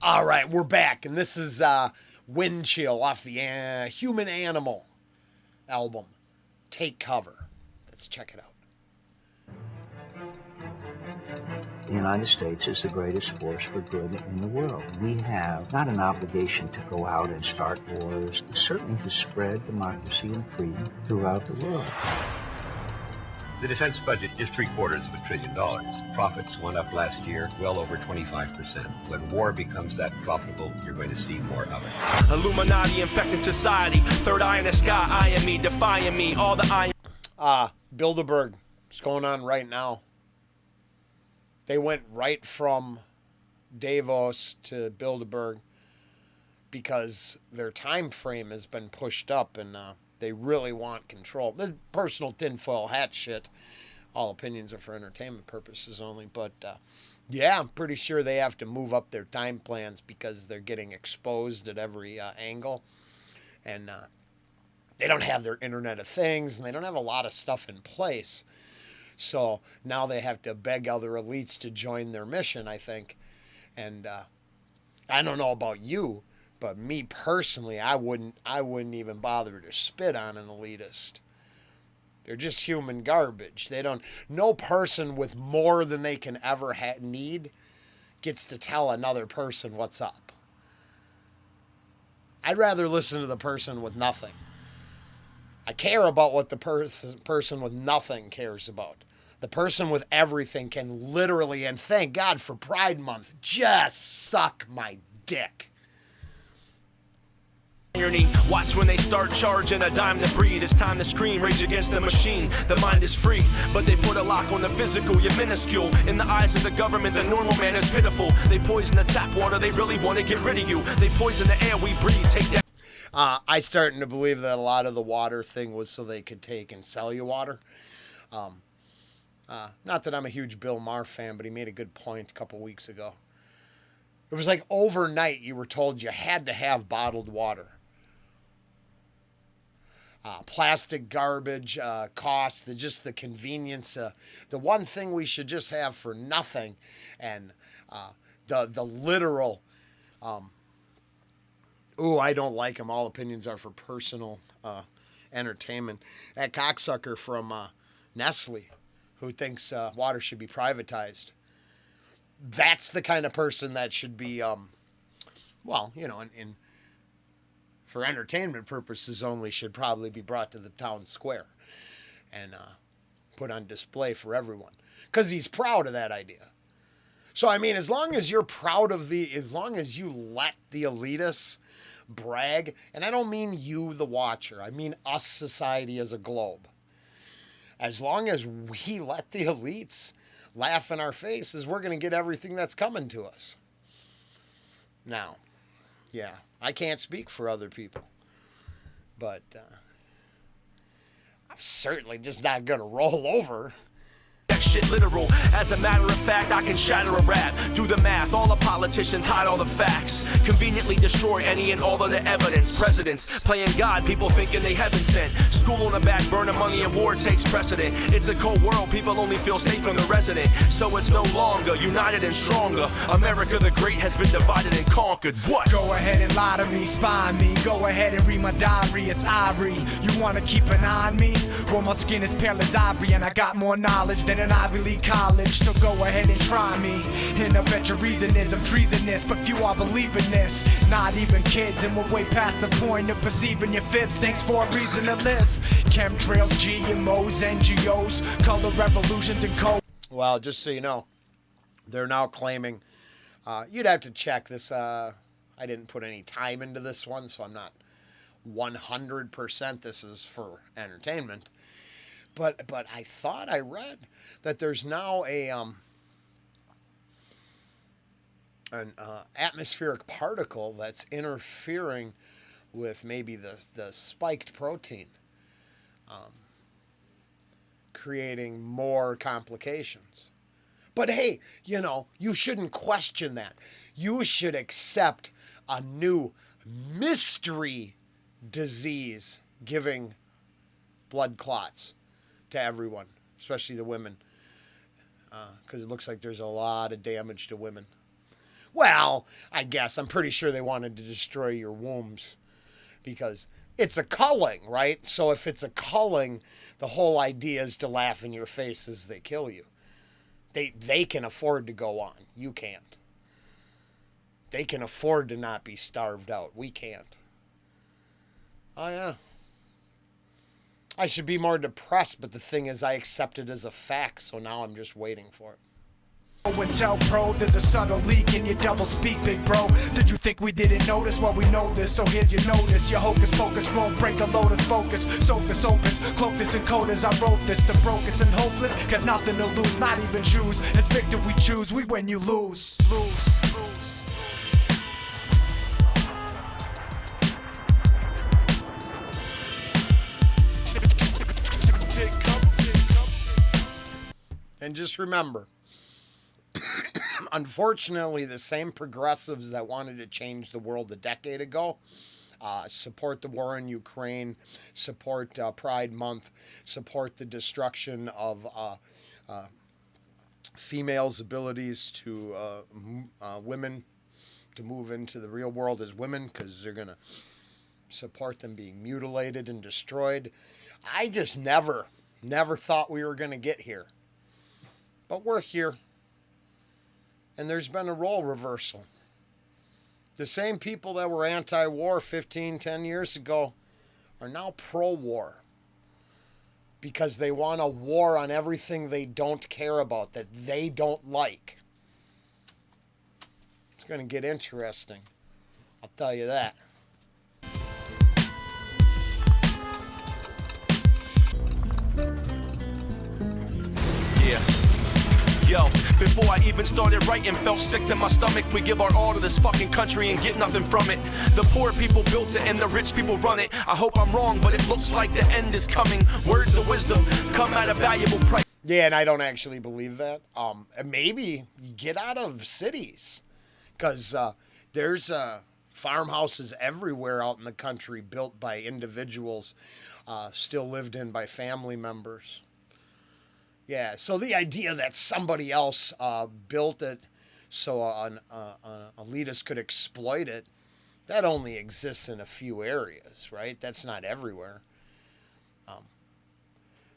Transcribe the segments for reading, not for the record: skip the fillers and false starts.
All right, we're back, and this is Windchill off the Human Animal album. Take Cover. Let's check it out. The United States is the greatest force for good in the world. We have not an obligation to go out and start wars, certainly to spread democracy and freedom throughout the world. The defense budget is $750 billion. Profits went up last year well over 25%. When war becomes that profitable, you're going to see more of it. Illuminati infecting society. Third eye in the sky, eyeing me, defying me. All the iron. Bilderberg. What's going on right now? They went right from Davos to Bilderberg because their time frame has been pushed up, and they really want control. The personal tinfoil hat shit. All opinions are for entertainment purposes only. But, yeah, I'm pretty sure they have to move up their time plans because they're getting exposed at every angle. And they don't have their Internet of Things, and they don't have a lot of stuff in place. So now they have to beg other elites to join their mission, I think. And I don't know about you, but me personally, I wouldn't even bother to spit on an elitist. They're just human garbage. No person with more than they can ever need gets to tell another person what's up. I'd rather listen to the person with nothing. I care about what the person with nothing cares about. The person with everything can literally, and thank God for Pride Month, just suck my dick. Irony. Watch when they start charging a dime to breathe. It's time to scream, rage against the machine. The mind is free, but they put a lock on the physical. You're minuscule. In the eyes of the government, the normal man is pitiful. They poison the tap water, they really want to get rid of you. They poison the air we breathe. Take that. I starting to believe that a lot of the water thing was so they could take and sell you water. Not that I'm a huge Bill Maher fan, but he made a good point a couple weeks ago. It was like overnight you were told you had to have bottled water. Plastic garbage, cost, just the convenience. The one thing we should just have for nothing. And the literal... I don't like him. All opinions are for personal entertainment. That cocksucker from Nestle who thinks water should be privatized. That's the kind of person that should be, for entertainment purposes only, should probably be brought to the town square and put on display for everyone. Because he's proud of that idea. So, I mean, as long as you're proud of as long as you let the elitists brag, and I don't mean you, the watcher, I mean us, society as a globe. As long as we let the elites laugh in our faces, we're going to get everything that's coming to us. Now, yeah, I can't speak for other people, but I'm certainly just not going to roll over. Shit literal. As a matter of fact, I can shatter a rap. Do the math, all the politicians hide all the facts. Conveniently destroy any and all of the evidence. Presidents playing God, people thinking they heaven sent. School on the back burner, money and war takes precedent. It's a cold world, people only feel safe from the resident. So it's no longer united and stronger. America the Great has been divided and conquered. What? Go ahead and lie to me, spy on me. Go ahead and read my diary, it's Ivory. You wanna keep an eye on me? Well, my skin is pale as ivory, and I got more knowledge than an Ivy League college, so go ahead and try me. And I bet your reason is I'm treasonous, but few are believing this. Not even kids, and we're way past the point of perceiving your fibs. Thanks for a reason to live. Chemtrails, GMOs, NGOs, color revolutions and code. Well, just so you know, they're now claiming, you'd have to check this. I didn't put any time into this one, so I'm not 100%. This is for entertainment. But I thought I read that there's now an atmospheric particle that's interfering with maybe the spiked protein, creating more complications. But hey, you shouldn't question that. You should accept a new mystery disease giving blood clots to everyone, especially the women, because it looks like there's a lot of damage to women. Well, I guess I'm pretty sure they wanted to destroy your wombs because it's a culling, right? So if it's a culling, the whole idea is to laugh in your face as they kill you. They can afford to go on. You can't. They can afford to not be starved out. We can't. Oh, yeah. I should be more depressed, but the thing is I accept it as a fact, so now I'm just waiting for it. Windchill Pro, there's a subtle leak in your double speak, big bro. Did you think we didn't notice? Well, we know this, so here's your notice. Your hocus pocus won't break a lotus focus. Soak opus, cloak this and coders. I wrote this, the brokest and hopeless. Got nothing to lose, not even choose. It's victor we choose, we win, you lose. And just remember, unfortunately, the same progressives that wanted to change the world a decade ago support the war in Ukraine, support Pride Month, support the destruction of females' abilities to women to move into the real world as women because they're going to support them being mutilated and destroyed. I just never thought we were going to get here. But we're here. And there's been a role reversal. The same people that were anti-war 10 years ago are now pro-war. Because they want a war on everything they don't care about, that they don't like. It's going to get interesting. I'll tell you that. Yeah. Yo, before I even started writing, felt sick to my stomach. We give our all to this fucking country and get nothing from it. The poor people built it and the rich people run it. I hope I'm wrong, but it looks like the end is coming. Words of wisdom come at a valuable price. Yeah, and I don't actually believe that. Maybe get out of cities, because there's farmhouses everywhere out in the country built by individuals, still lived in by family members. Yeah, so the idea that somebody else built it so an elitist could exploit it, that only exists in a few areas, right? That's not everywhere.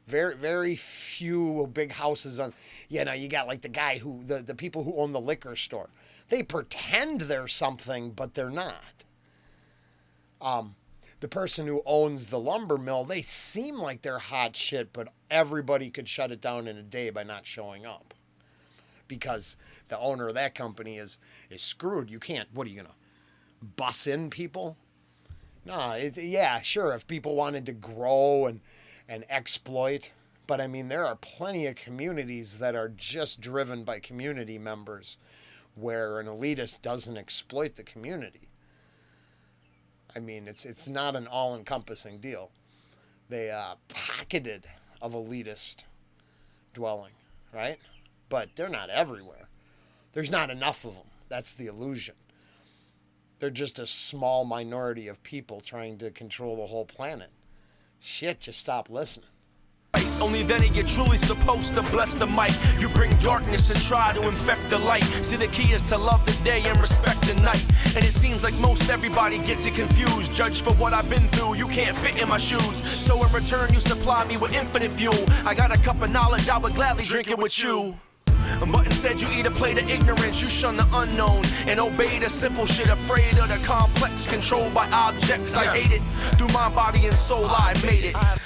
Very, very few big houses on, you got like the guy who, the people who own the liquor store. They pretend they're something, but they're not. The person who owns the lumber mill, they seem like they're hot shit, but everybody could shut it down in a day by not showing up. Because the owner of that company is screwed. You can't, what are you going to, bus in people? No, yeah, sure, if people wanted to grow and exploit. But I mean, there are plenty of communities that are just driven by community members where an elitist doesn't exploit the community. I mean, it's not an all-encompassing deal. They pocketed of elitist dwelling, right? But they're not everywhere. There's not enough of them. That's the illusion. They're just a small minority of people trying to control the whole planet. Shit, just stop listening. Only then are you truly supposed to bless the mic. You bring darkness and try to infect the light. See, the key is to love the day and respect the night. And it seems like most everybody gets it confused. Judged for what I've been through, you can't fit in my shoes. So in return, you supply me with infinite fuel. I got a cup of knowledge, I would gladly drink it with you. But instead you eat a plate of ignorance. You shun the unknown and obey the simple shit. Afraid of the complex, controlled by objects. I hate it. Through my body and soul I made it. I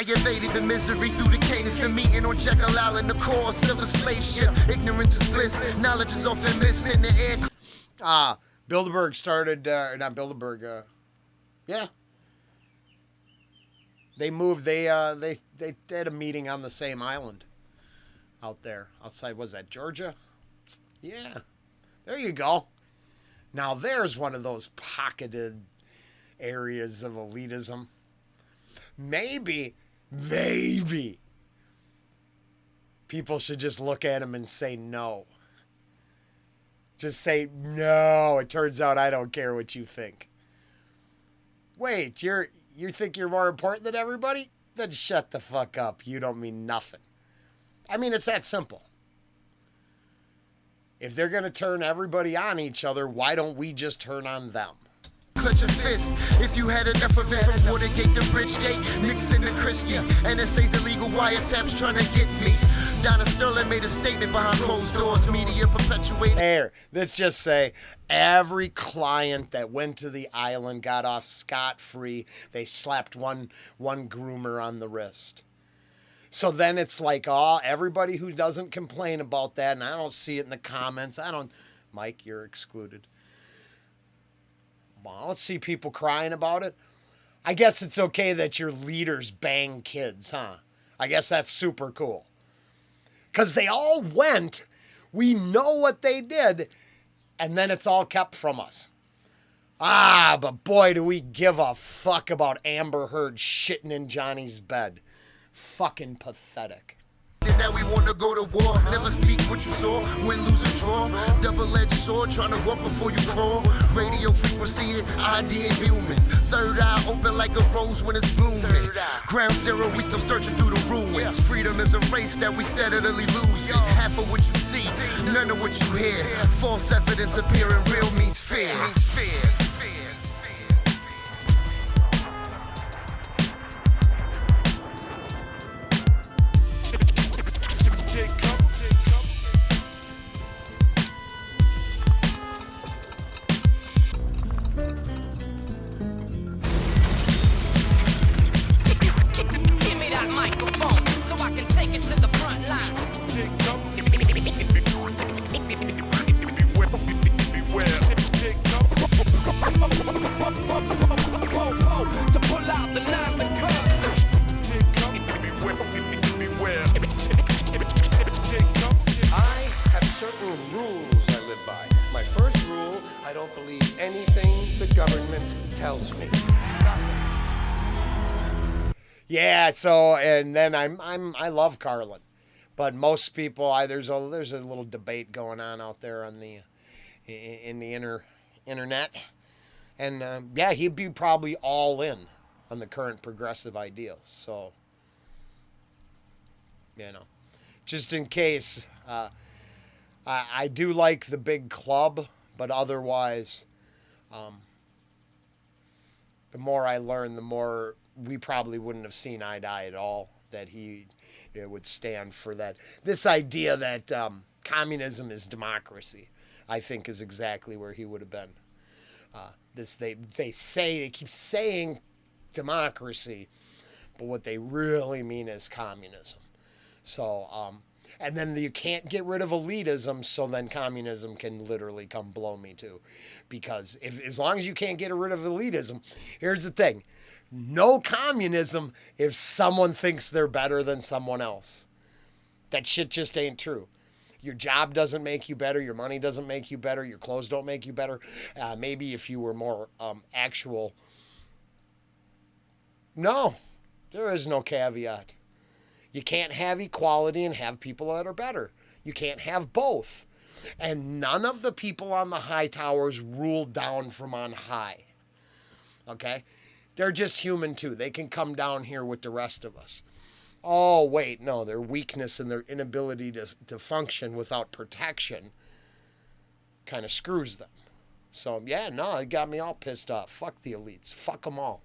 evaded the misery through the cadence. The meeting on Jekyll Island, the course of a slave ship. Ignorance is bliss, knowledge is often missed in the air. Bilderberg started, not Bilderberg, yeah. They moved, they had a meeting on the same island. Out there, outside, was that Georgia? Yeah, there you go. Now there's one of those pocketed areas of elitism. Maybe people should just look at him and say no. Just say no. It turns out I don't care what you think. Wait, you think you're more important than everybody? Then shut the fuck up. You don't mean nothing. I mean, it's that simple. If they're going to turn everybody on each other, why don't we just turn on them? Clutch a fist. If you had enough of it from Watergate to Bridgegate, Nixon to Christie, NSA's illegal wiretaps trying to get me. Donna Sterling made a statement behind closed doors. Media perpetuated. Here, let's just say every client that went to the island got off scot-free. They slapped one groomer on the wrist. So then it's like, oh, everybody who doesn't complain about that, and I don't see it in the comments. Mike, you're excluded. I don't see people crying about it. I guess it's okay that your leaders bang kids, huh? I guess that's super cool. Because they all went, we know what they did, and then it's all kept from us. But boy, do we give a fuck about Amber Heard shitting in Johnny's bed. Fucking pathetic. Now we wanna go to war. Never speak what you saw. Win, lose, or draw. Double-edged sword, trying to walk before you crawl. Radio frequency and ID in humans. Third eye open like a rose when it's blooming. Ground zero, we still searching through the ruins. Freedom is a race that we steadily losing. Half of what you see, none of what you hear. False evidence appearing real means fear. Yeah, so and then I love Carlin, but most people there's a little debate going on out there on the in the internet, and yeah, he'd be probably all in on the current progressive ideals. So just in case, I do like the big club, but otherwise, the more I learn, the more we probably wouldn't have seen eye to eye at all, that he would stand for that. This idea that communism is democracy, I think, is exactly where he would have been. They keep saying democracy, but what they really mean is communism. So, and then you can't get rid of elitism, so then communism can literally come blow me too. Because as long as you can't get rid of elitism, here's the thing. No communism if someone thinks they're better than someone else. That shit just ain't true. Your job doesn't make you better. Your money doesn't make you better. Your clothes don't make you better. Maybe if you were more actual. No, there is no caveat. You can't have equality and have people that are better. You can't have both. And none of the people on the high towers rule down from on high. Okay? They're just human too. They can come down here with the rest of us. Oh, wait, no, their weakness and their inability to function without protection kind of screws them. So, yeah, no, it got me all pissed off. Fuck the elites. Fuck them all.